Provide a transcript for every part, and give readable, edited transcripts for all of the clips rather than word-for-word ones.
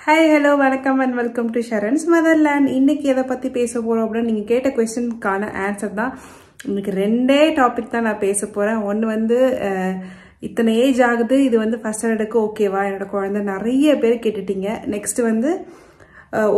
Hi, hello, welcome and welcome to Sharon's Motherland. இன்னைக்கு எதை பத்தி பேச போறோம் அப்படினா நீங்க கேட்ட क्वेश्चनக்கான ஆன்சர் தான். இன்னைக்கு ரெண்டே டாபிக் தான் நான் பேச போறேன். ஒன்னு வந்து இத்தனை ஏஜ் ஆகுது, இது வந்து ஃபர்ஸ்ட் ஸ்டாண்டர்டுக்கு ஓகேவா என்னோட குழந்தை நிறைய பேர் கேட்டிட்டீங்க. நெக்ஸ்ட் வந்து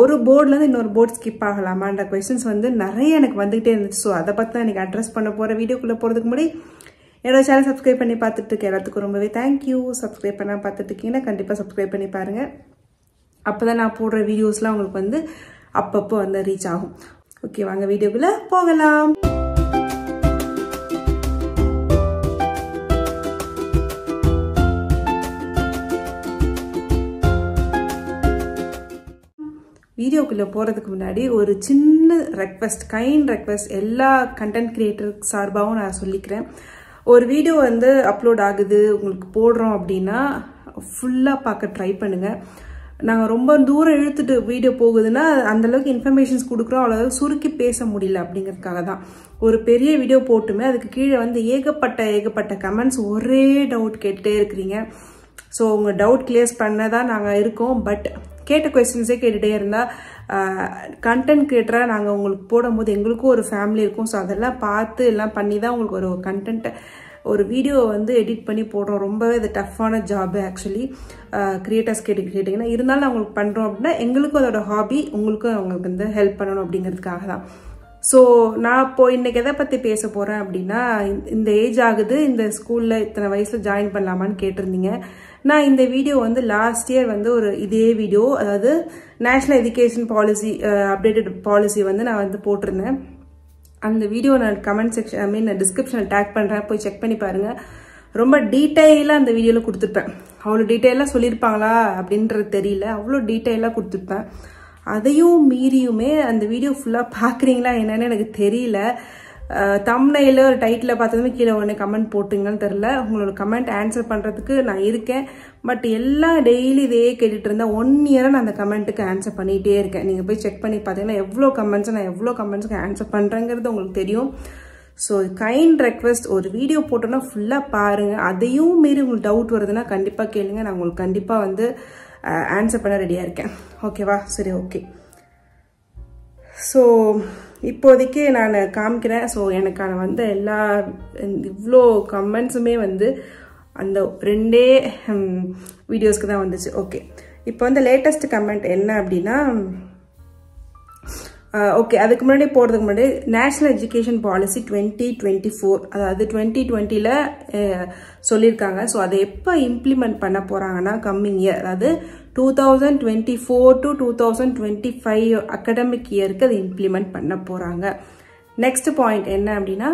ஒரு போர்ட்ல இருந்து இன்னொரு போர்ட் ஸ்கிப் ஆகலாமான்ற क्वेश्चंस வந்து நிறைய எனக்கு வந்துட்டே இருந்துச்சு. சோ அத பத்தி தான் இன்னைக்கு அட்ரஸ் பண்ண போற. வீடியோக்குள்ள போறதுக்கு முன்னாடி என்னோட சேனல் சப்ஸ்கிரைப் பண்ணி பார்த்துட்டு இருக்க எல்லாத்துக்கும் ரொம்பவே தேங்க்யூ. சப்ஸ்கிரைப் பண்ணா பார்த்துட்டு இருக்கீங்கன்னா கண்டிப்பா சப்ஸ்கிரைப் பண்ணி பாருங்க. அப்பதான் நான் போடுற வீடியோஸ்லாம் உங்களுக்கு வந்து அப்பப்போ வந்து ரீச் ஆகும். ஓகே, வாங்க வீடியோக்குள்ள போகலாம். வீடியோக்குள்ள போறதுக்கு முன்னாடி ஒரு சின்ன ரெக்வெஸ்ட், கைண்ட் ரெக்வெஸ்ட் எல்லா கண்டென்ட் கிரியேட்டர் சார்பாகவும் நான் சொல்லிக்கிறேன். ஒரு வீடியோ வந்து அப்லோட் ஆகுது, உங்களுக்கு போடுறோம் அப்படின்னா ஃபுல்லா பார்க்க ட்ரை பண்ணுங்க. நாங்கள் ரொம்ப தூரம் இழுத்துட்டு வீடியோ போகுதுன்னா அந்த அளவுக்கு இன்ஃபர்மேஷன்ஸ் கொடுக்குறோம், அவ்வளவு சுருக்கி பேச முடியல அப்படிங்கிறதுக்காக தான். ஒரு பெரிய வீடியோ போட்டுமே அதுக்கு கீழே வந்து ஏகப்பட்ட கமெண்ட்ஸ், ஒரே டவுட் கேட்டுட்டே இருக்கிறீங்க. ஸோ உங்கள் டவுட் கிளியர்ஸ் பண்ண தான் நாங்கள் இருக்கோம். பட் கேட்ட கொஸ்டின்ஸே கேட்டுகிட்டே இருந்தால் கண்டென்ட் கிரியேட்டராக நாங்கள் உங்களுக்கு போடும்போது எங்களுக்கும் ஒரு ஃபேமிலி இருக்கும். ஸோ அதெல்லாம் பார்த்து எல்லாம் பண்ணி தான் உங்களுக்கு ஒரு கண்டென்ட், ஒரு வீடியோ வந்து எடிட் பண்ணி போடுறோம். ரொம்பவே இது டஃப்பான ஜாப் ஆக்சுவலி. கிரியேட்டர்ஸ் கேட்டிங்கன்னா இருந்தாலும் நான் உங்களுக்கு பண்ணுறோம் அப்படின்னா எங்களுக்கும் அதோட ஹாபி, உங்களுக்கும் அவங்களுக்கு வந்து ஹெல்ப் பண்ணணும் அப்படிங்கிறதுக்காக தான். ஸோ நான் இப்போ இன்னைக்கு எதை பற்றி பேச போகிறேன் அப்படின்னா, இந்த ஏஜ் ஆகுது, இந்த ஸ்கூலில் இத்தனை வயசில் ஜாயின் பண்ணலாமான்னு கேட்டிருந்தீங்க. நான் இந்த வீடியோ வந்து லாஸ்ட் இயர் வந்து ஒரு இதே வீடியோ, அதாவது national education policy updated policy வந்து நான் வந்து போட்டிருந்தேன். அந்த வீடியோ நான் கமெண்ட் செக்ஷன் டிஸ்கிரிப்ஷனில் டேக் பண்ணுறேன், போய் செக் பண்ணி பாருங்க. ரொம்ப டீட்டெயிலாக அந்த வீடியோவில் கொடுத்துருப்பேன். அவ்வளோ டீட்டெயிலாக சொல்லியிருப்பாங்களா அப்படின்றது தெரியல, அவ்வளோ டீட்டெயிலாக கொடுத்துருப்பேன். அதையும் மீறியுமே அந்த வீடியோ ஃபுல்லாக பார்க்குறீங்களா என்னன்னு எனக்கு தெரியல. தம்ப்நெயில ஒரு டைட்டில் பார்த்ததுமே கீழே ஒன்று கமெண்ட் போட்டுங்கன்னு தெரில. உங்களோட கமெண்ட் ஆன்சர் பண்ணுறதுக்கு நான் இருக்கேன். பட் எல்லாம் டெய்லி இதே கேட்டுட்டு இருந்தால் 1 இயராக நான் அந்த கமெண்ட்டுக்கு ஆன்சர் பண்ணிகிட்டே இருக்கேன். நீங்கள் போய் செக் பண்ணி பார்த்தீங்கன்னா எவ்வளோ கமெண்ட்ஸுக்கு ஆன்சர் பண்ணுறேங்கிறது உங்களுக்கு தெரியும். ஸோ கைண்ட் ரெக்வெஸ்ட், ஒரு வீடியோ போட்டோன்னா ஃபுல்லாக பாருங்கள். அதையும் மீறி உங்களுக்கு டவுட் வருதுன்னா கண்டிப்பாக கேளுங்க, நான் உங்களுக்கு கண்டிப்பாக வந்து ஆன்சர் பண்ண ரெடியாக இருக்கேன். ஓகேவா? சரி, ஓகே. ஸோ இப்போதைக்கு நான் காமிக்கிறேன். ஸோ எனக்கான வந்து எல்லா இவ்வளோ கமெண்ட்ஸுமே வந்து அந்த 2 வீடியோஸ்க்கு தான் வந்துச்சு. ஓகே, இப்போ வந்து லேட்டஸ்ட் கமெண்ட் என்ன அப்படின்னா, ஓகே அதுக்கு முன்னாடி போகிறதுக்கு முன்னாடி நேஷனல் எஜுகேஷன் பாலிசி 2024, அதாவது 2020ல் சொல்லியிருக்காங்க. ஸோ அதை எப்போ இம்ப்ளிமெண்ட் பண்ண போகிறாங்கன்னா கம்மிங் இயர், அதாவது 2024 to 2025 அகடமிக் இயருக்கு அதை இம்ப்ளிமெண்ட் பண்ண போகிறாங்க. நெக்ஸ்ட் பாயிண்ட் என்ன அப்படின்னா,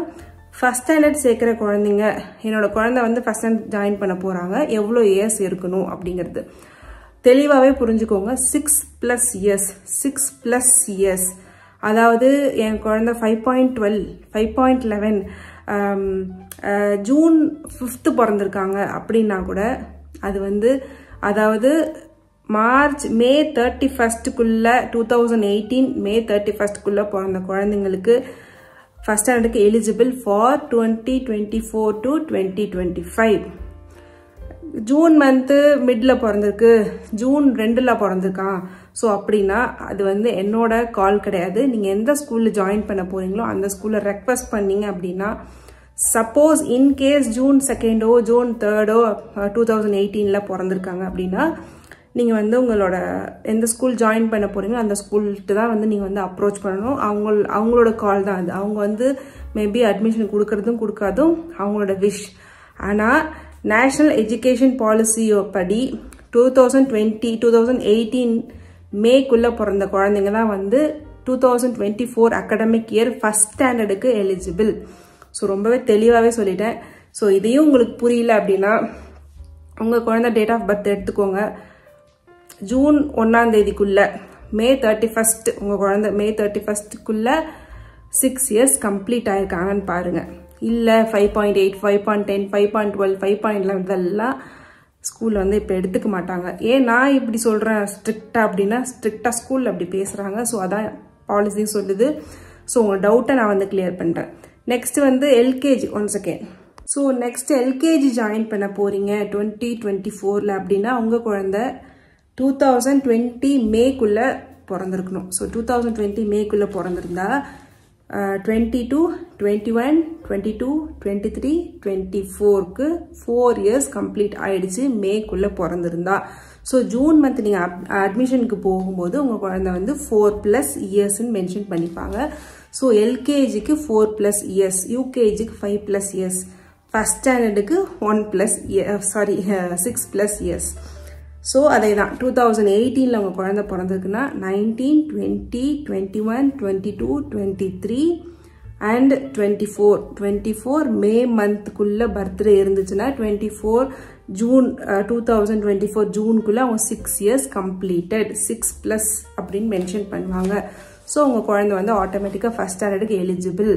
ஃபர்ஸ்ட் ஸ்டாண்டர்ட் சேர்க்குற குழந்தைங்க, என்னோட குழந்தை வந்து ஃபர்ஸ்ட் ஸ்டாண்டர்ட் ஜாயின் பண்ண போகிறாங்க, எவ்வளோ இயர்ஸ் இருக்கணும் அப்படிங்கிறது தெளிவாகவே புரிஞ்சுக்கோங்க. 6+ இயர்ஸ், அதாவது என் குழந்தை 5.11 ஜூன் 5 பிறந்திருக்காங்க அப்படின்னா கூட அது வந்து, அதாவது மே 31 2018 மே 31 பிறந்த குழந்தைங்களுக்கு ஃபர்ஸ்ட் ஸ்டாண்டர்டுக்கு eligible for 2024 to 2025. June month மிட்ல பிறந்திருக்கு, ஜூன் 2ல் பிறந்திருக்கான். ஸோ அப்படின்னா அது வந்து என்னோட கால் கிடையாது. நீங்கள் எந்த ஸ்கூலில் ஜாயின் பண்ண போறீங்களோ அந்த ஸ்கூலில் ரெக்வஸ்ட் பண்ணீங்க அப்படின்னா, சப்போஸ் இன்கேஸ் ஜூன் 2 ஜூன் 3 2018ல் பிறந்திருக்காங்க அப்படின்னா நீங்கள் வந்து உங்களோட எந்த ஸ்கூல் ஜாயின் பண்ண போறீங்களோ அந்த ஸ்கூல்கிட்ட தான் வந்து நீங்கள் வந்து அப்ரோச் பண்ணணும். அவங்களோட கால் தான் அது. அவங்க வந்து மேபி அட்மிஷன் கொடுக்கறதும் கொடுக்காதும் அவங்களோட விஷ். ஆனால் நேஷனல் எஜுகேஷன் பாலிசியோ படி 2018 மேக்குள்ள பிறந்த குழந்தைங்க தான் வந்து 2024 அகடமிக் இயர் ஃபர்ஸ்ட் ஸ்டாண்டர்டுக்கு எலிஜிபிள். ஸோ ரொம்பவே தெளிவாகவே சொல்லிட்டேன். ஸோ இதையும் உங்களுக்கு புரியல அப்படின்னா உங்கள் குழந்தை டேட் ஆஃப் பர்த் எடுத்துக்கோங்க. ஜூன் 1 மே 31 உங்கள் குழந்தை மே 31 6 இயர்ஸ் கம்ப்ளீட் ஆயிருக்காங்கன்னு பாருங்க. இல்லை 5.8 5.10 5.12 5.11 இதெல்லாம் ஸ்கூலில் வந்து இப்போ எடுத்துக்க மாட்டாங்க. ஏன் நான் இப்படி சொல்கிறேன் ஸ்ட்ரிக்டாக அப்படின்னா, ஸ்ட்ரிக்டாக ஸ்கூலில் அப்படி பேசுகிறாங்க. ஸோ அதான் பாலிசி சொல்லுது. ஸோ உங்கள் டவுட்டை நான் வந்து கிளியர் பண்ணுறேன். நெக்ஸ்ட் வந்து LKG, 1 second. So next LKG join பண்ண போகிறீங்க 2024 அப்படின்னா உங்கள் குழந்தை 2020 மேக்குள்ள பிறந்திருக்கணும். ஸோ 2020 மேக்குள்ள பிறந்திருந்தா 22, 21, 22, 23, 24க்கு 4 years கம்ப்ளீட் ஆயிடுச்சு மேக்குள்ள பிறந்திருந்தா. ஸோ ஜூன் மந்த் நீங்கள் அட்மிஷனுக்கு போகும்போது உங்கள் குழந்தை வந்து 4+ yearsன்னு மென்ஷன் பண்ணிப்பாங்க. ஸோ எல்கேஜிக்கு 4+ years, யூகேஜிக்கு 5+ years, ஃபர்ஸ்ட் ஸ்டாண்டர்டுக்கு 6+ years. ஸோ அதே தான் 2018 உங்கள் குழந்தை பிறந்திருக்குன்னா 19, 20, 21, 22, 23 அண்ட் 24 மே மந்த்க்குள்ள பர்த்டே இருந்துச்சுன்னா 24 ஜூன் 2024 ஜூனுக்குள்ள அவங்க 6 years கம்ப்ளீட்டட், 6+ அப்படின்னு மென்ஷன் பண்ணுவாங்க. ஸோ உங்கள் குழந்தை வந்து ஆட்டோமேட்டிக்காக ஃபர்ஸ்ட் ஸ்டாண்டர்டுக்கு எலிஜிபிள்.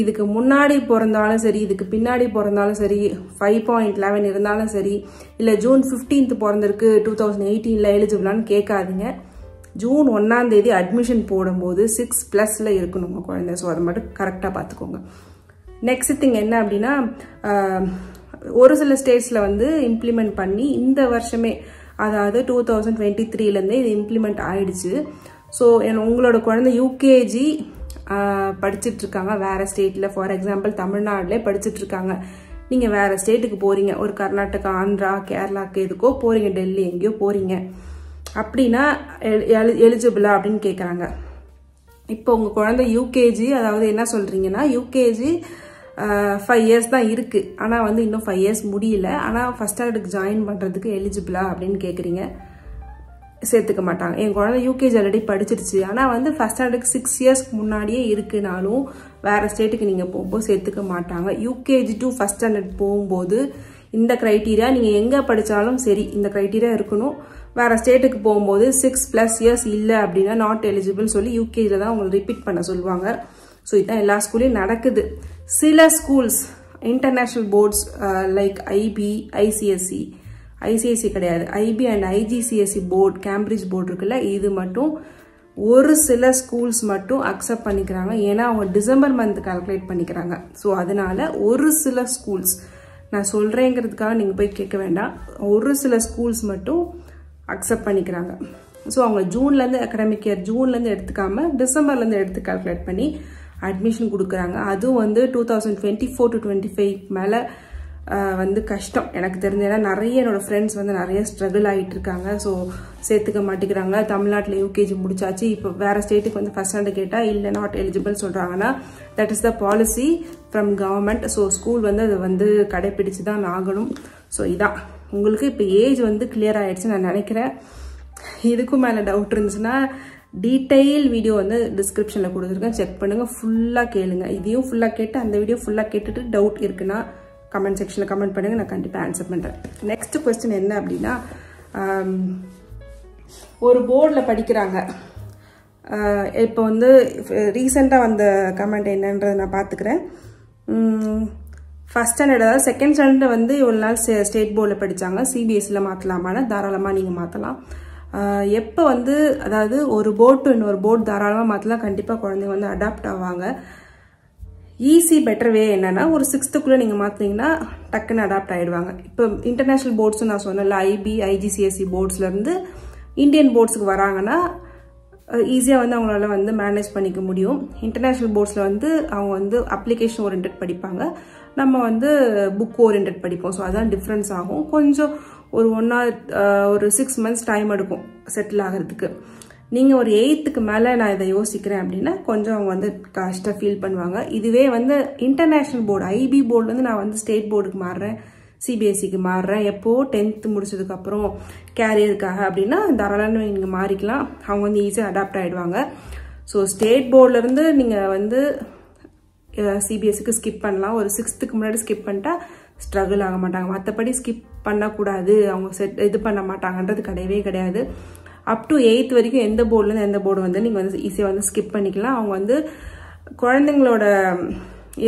இதுக்கு முன்னாடி பிறந்தாலும் சரி, இதுக்கு பின்னாடி பிறந்தாலும் சரி, 5.11 இருந்தாலும் சரி, இல்லை ஜூன் 15th பிறந்திருக்கு 2018 எலிஜிபிளான்னு கேட்காதீங்க. ஜூன் 1ஆம் தேதி அட்மிஷன் போடும்போது 6+ இருக்கணும் உங்கள் குழந்தை. ஸோ அதை மட்டும் கரெக்டாக பார்த்துக்கோங்க. நெக்ஸ்ட் திங் என்ன அப்படின்னா, ஒரு சில ஸ்டேட்ஸில் வந்து இம்ப்ளிமெண்ட் பண்ணி இந்த வருஷமே, அதாவது 2023லேருந்தே இது இம்ப்ளிமெண்ட் ஆயிடுச்சு. ஸோ உங்களோட குழந்தை யூகேஜி படிச்சுட்டு இருக்காங்க வேறு ஸ்டேட்டில், ஃபார் எக்ஸாம்பிள் தமிழ்நாட்டிலே படிச்சுட்டு இருக்காங்க. நீங்கள் வேறு ஸ்டேட்டுக்கு போகிறீங்க, ஒரு கர்நாடகா, ஆந்திரா, கேரளாக்கு எதுக்கோ போகிறீங்க, டெல்லி எங்கேயோ போகிறீங்க அப்படின்னா எலிஜிபிளா அப்படின்னு கேட்குறாங்க. இப்போ உங்கள் குழந்தை யூகேஜி, அதாவது என்ன சொல்கிறீங்கன்னா யூகேஜி 5 years தான் இருக்குது, ஆனால் வந்து இன்னும் 5 years முடியல, ஆனால் ஃபர்ஸ்ட் ஸ்டாண்டர்டுக்கு ஜாயின் பண்ணுறதுக்கு எலிஜிபிளா அப்படின்னு கேட்குறீங்க. சேர்த்துக்க மாட்டாங்க. என் குழந்தை யூகேஜி ஆல்ரெடி படிச்சிருச்சு, ஆனால் வந்து ஃபர்ஸ்ட் ஸ்டாண்டர்டுக்கு 6 yearsக்கு முன்னாடியே இருக்குனாலும் வேறு ஸ்டேட்டுக்கு நீங்கள் போகும்போது சேர்த்துக்க மாட்டாங்க. யூகேஜி டு ஃபர்ஸ்ட் ஸ்டாண்டர்ட் போகும்போது இந்த க்ரைட்டீரியா, நீங்கள் எங்கே படித்தாலும் சரி இந்த க்ரைட்டீரியா இருக்கணும். வேறு ஸ்டேட்டுக்கு போகும்போது 6+ years இல்லை அப்படின்னா நாட் எலிஜிபிள் சொல்லி யூகேஜியில் தான் உங்களுக்கு ரிப்பீட் பண்ண சொல்லுவாங்க. ஸோ இதுதான் எல்லா ஸ்கூல்லையும் நடக்குது. சில schools international boards like IB, ICSE கிடையாது, IB and IGCSE board, Cambridge board இருக்குல்ல, இது மட்டும் ஒரு சில ஸ்கூல்ஸ் மட்டும் அக்செப்ட் பண்ணிக்கிறாங்க. ஏன்னா அவங்க டிசம்பர் மந்த் கால்குலேட் பண்ணிக்கிறாங்க. ஸோ அதனால ஒரு சில ஸ்கூல்ஸ், நான் சொல்கிறேங்கிறதுக்காக நீங்கள் போய் கேட்க வேண்டாம், ஒரு சில ஸ்கூல்ஸ் மட்டும் அக்செப்ட் பண்ணிக்கிறாங்க. ஸோ அவங்க ஜூன்லேருந்து அகாடமிக் இயர் ஜூன்லேருந்து எடுத்துக்காமல் டிசம்பர்லேருந்து எடுத்து கால்குலேட் பண்ணி அட்மிஷன் கொடுக்குறாங்க. அதுவும் வந்து 2024 to 25 மேலே வந்து கஷ்டம் எனக்கு தெரிஞ்சு. ஏன்னா நிறைய என்னோட ஃப்ரெண்ட்ஸ் வந்து நிறைய ஸ்ட்ரகிள் ஆகிட்டு இருக்காங்க. ஸோ சேர்த்துக்க மாட்டேங்கிறாங்க. தமிழ்நாட்டில் யூகேஜி முடிச்சாச்சு, இப்போ வேறு ஸ்டேட்டுக்கு வந்து ஃபர்ஸ்ட் ஸ்டாண்டர்ட் கேட்டால் இல்லை நாட் எலிஜிபிள் சொல்கிறாங்கன்னா that is the policy from government. So school வந்து அதை வந்து கடைப்பிடிச்சு தான் ஆகணும். ஸோ இதான் உங்களுக்கு இப்போ ஏஜ் வந்து கிளியர் ஆகிடுச்சு நான் நினைக்கிறேன். இதுக்கும் மேலே டவுட் இருந்துச்சுன்னா டீட்டெயில் வீடியோ வந்து டிஸ்கிரிப்ஷனில் கொடுத்துருக்கேன், செக் பண்ணுங்கள், ஃபுல்லாக கேளுங்க. இதையும் ஃபுல்லாக கேட்டு அந்த வீடியோ ஃபுல்லாக கேட்டுட்டு டவுட் இருக்குன்னா கமெண்ட் செக்ஷனில் கமெண்ட் பண்ணுங்கள், நான் கண்டிப்பாக ஆன்சர் பண்ணுறேன். நெக்ஸ்ட் கொஸ்டின் என்ன அப்படின்னா, ஒரு போர்டில் படிக்கிறாங்க. இப்போ வந்து ரீசெண்டாக வந்த கமெண்ட் என்னன்றதை நான் பார்த்துக்கிறேன். ஃபர்ஸ்ட் ஸ்டாண்டர்ட், அதாவது செகண்ட் ஸ்டாண்டர்ட் வந்து இவ்வளோ நாள் ஸ்டேட் போர்டில் படித்தாங்க, சிபிஎஸ்சியில் மாற்றலாமான்னு தாராளமாக நீங்கள் மாற்றலாம். எப்போ வந்து, அதாவது ஒரு போர்டு டு இன்னொரு போர்டு தாராளமாக மாற்றலாம், கண்டிப்பாக குழந்தைங்க வந்து அடாப்ட் ஆவாங்க. ஈஸி பெட்டர் வே என்னன்னா, ஒரு 6th நீங்கள் மாற்றினீங்கன்னா டக்குன்னு அடாப்ட் ஆகிடுவாங்க. இப்போ இன்டர்நேஷ்னல் போர்ட்ஸ் நான் சொன்னல, ஐபி, ஐஜிசிஎஸ்சி போர்ட்ஸ்லேருந்து இந்தியன் போர்ட்ஸுக்கு வராங்கன்னா ஈஸியாக வந்து அவங்களால வந்து மேனேஜ் பண்ணிக்க முடியும். இன்டர்நேஷ்னல் போர்ட்ஸில் வந்து அவங்க வந்து அப்ளிகேஷன் ஓரியன்ட் படிப்பாங்க, நம்ம வந்து புக் ஓரியன்ட் படிப்போம். ஸோ அதான் டிஃப்ரென்ஸ் ஆகும். கொஞ்சம் ஒரு 6 months டைம் எடுக்கும் செட்டில் ஆகிறதுக்கு. நீங்கள் ஒரு 8th மேலே நான் இதை யோசிக்கிறேன் அப்படின்னா கொஞ்சம் அவங்க வந்து கஷ்டம் ஃபீல் பண்ணுவாங்க. இதுவே வந்து இன்டர்நேஷ்னல் போர்டு, ஐபி போர்டு வந்து நான் வந்து ஸ்டேட் போர்டுக்கு மாறுறேன், சிபிஎஸ்சிக்கு மாறுறேன், எப்போது 10th முடிச்சதுக்கப்புறம் கேரியருக்காக அப்படின்னா தாராளமாக நீங்கள் மாறிக்கலாம். அவங்க வந்து ஈஸியாக அடாப்ட் ஆகிடுவாங்க. ஸோ ஸ்டேட் போர்ட்லேருந்து நீங்கள் வந்து சிபிஎஸ்சிக்கு ஸ்கிப் பண்ணலாம். ஒரு 6th முன்னாடி ஸ்கிப் பண்ணிட்டா ஸ்ட்ரகிள் ஆக மாட்டாங்க. மற்றபடி ஸ்கிப் பண்ணக்கூடாது, அவங்க இது பண்ண மாட்டாங்கன்றது கிடையவே கிடையாது. அப் டு 8th வரைக்கும் எந்த போர்டுலேருந்து எந்த போர்டு வந்து நீங்கள் வந்து ஈஸியாக வந்து ஸ்கிப் பண்ணிக்கலாம். அவங்க வந்து குழந்தைங்களோட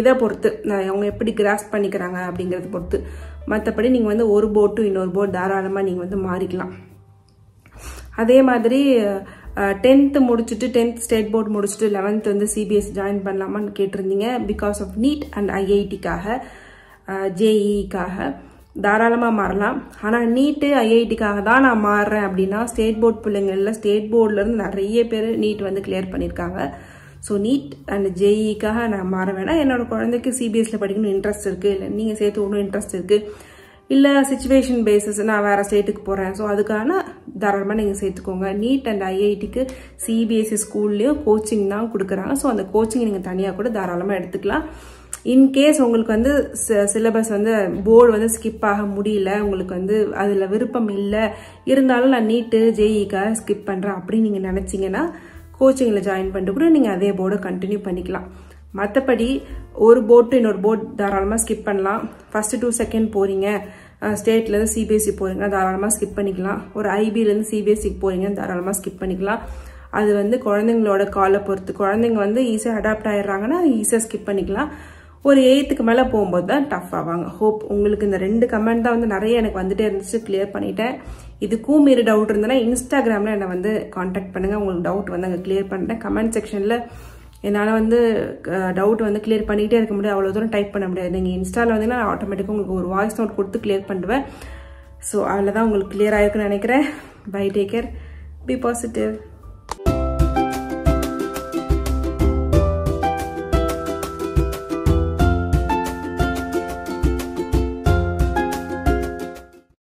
இதை பொறுத்து, அவங்க எப்படி கிராஸ்ப் பண்ணிக்கிறாங்க அப்படிங்கிறத பொறுத்து. மற்றபடி நீங்கள் வந்து ஒரு போர்டு டு இன்னொரு போர்டு தாராளமாக நீங்கள் வந்து மாறிக்கலாம். அதே மாதிரி 10th முடிச்சுட்டு 10th ஸ்டேட் போர்டு முடிச்சுட்டு 11th வந்து சிபிஎஸ்சி ஜாயின் பண்ணலாமான்னு கேட்டிருந்தீங்க. பிகாஸ் ஆஃப் நீட் அண்ட் ஐஐடிக்காக, ஜேஇக்காக தாராளமாக மாறலாம். ஆனால் நீட்டு ஐஐடிக்காக தான் நான் மாறுறேன் அப்படின்னா ஸ்டேட் போர்ட் பிள்ளைங்கள்ல ஸ்டேட் போர்ட்லேருந்து நிறைய பேர் நீட் வந்து கிளியர் பண்ணியிருக்காங்க. ஸோ நீட் அண்ட் ஜேஇக்காக நான் மாற வேணாம். என்னோட குழந்தைக்கு சிபிஎஸ்சியில் படிக்கணும் இன்ட்ரெஸ்ட் இருக்குது, இல்லை நீங்கள் சேர்த்து விடணும் இன்ட்ரெஸ்ட் இருக்குது, இல்லை சிச்சுவேஷன் பேசிஸ் நான் வேறு ஸ்டேட்டுக்கு போகிறேன், ஸோ அதுக்கான தாராளமாக நீங்கள் சேர்த்துக்கோங்க. நீட் அண்ட் ஐஐடிக்கு சிபிஎஸ்சி ஸ்கூல்லேயும் கோச்சிங் தான் கொடுக்குறாங்க. ஸோ அந்த கோச்சிங் நீங்கள் தனியாக கூட தாராளமாக எடுத்துக்கலாம். இன்கேஸ் உங்களுக்கு வந்து சிலபஸ் வந்து போர்டு வந்து ஸ்கிப் ஆக முடியல, உங்களுக்கு வந்து அதில் விருப்பம் இல்லை, இருந்தாலும் நான் நீட்டு ஜேஇக்காக ஸ்கிப் பண்ணுறேன் அப்படின்னு நீங்கள் நினச்சிங்கன்னா கோச்சிங்கில் ஜாயின் பண்ணிட்டு கூட நீங்கள் அதே போர்டை கண்டினியூ பண்ணிக்கலாம். மற்றபடி ஒரு போர்டு டு இன்னொரு போர்டு தாராளமாக ஸ்கிப் பண்ணலாம். ஃபர்ஸ்ட் டு செகண்ட் போகிறீங்க, ஸ்டேட்லேருந்து சிபிஎஸ்சி போகிறீங்க, தாராளமாக ஸ்கிப் பண்ணிக்கலாம். ஒரு ஐபிலேருந்து சிபிஎஸ்சிக்கு போகிறீங்க, தாராளமாக ஸ்கிப் பண்ணிக்கலாம். அது வந்து குழந்தைங்களோட காலை பொறுத்து. குழந்தைங்க வந்து ஈஸியாக அடாப்ட் ஆகிடுறாங்கன்னா ஈஸியாக ஸ்கிப் பண்ணிக்கலாம். ஒரு 8th மேலே போகும்போது தான் டஃப் ஆவாங்க. ஹோப் உங்களுக்கு இந்த 2 கமெண்ட் தான் வந்து நிறைய எனக்கு வந்துட்டே இருந்துச்சு, கிளியர் பண்ணிட்டேன். இதுக்கும் மீறி டவுட் இருந்ததுன்னா இன்ஸ்டாகிராமில் என்னை வந்து காண்டாக்ட் பண்ணுங்கள். உங்களுக்கு டவுட் வந்து அங்கே கிளியர் பண்ணிட்டேன். கமெண்ட் செக்ஷனில் என்னால் வந்து டவுட் வந்து கிளியர் பண்ணிகிட்டே இருக்க முடியாது, அவ்வளோ தூரம் டைப் பண்ண முடியாது. நீங்கள் இன்ஸ்டாவில் வந்தீங்கன்னா நான் ஆட்டோமேட்டிக்காக உங்களுக்கு ஒரு வாய்ஸ் நோட் கொடுத்து கிளியர் பண்ணுவேன். ஸோ அதில் தான் உங்களுக்கு கிளியர் ஆகிருக்குன்னு நினைக்கிறேன். Bye, take care, be positive.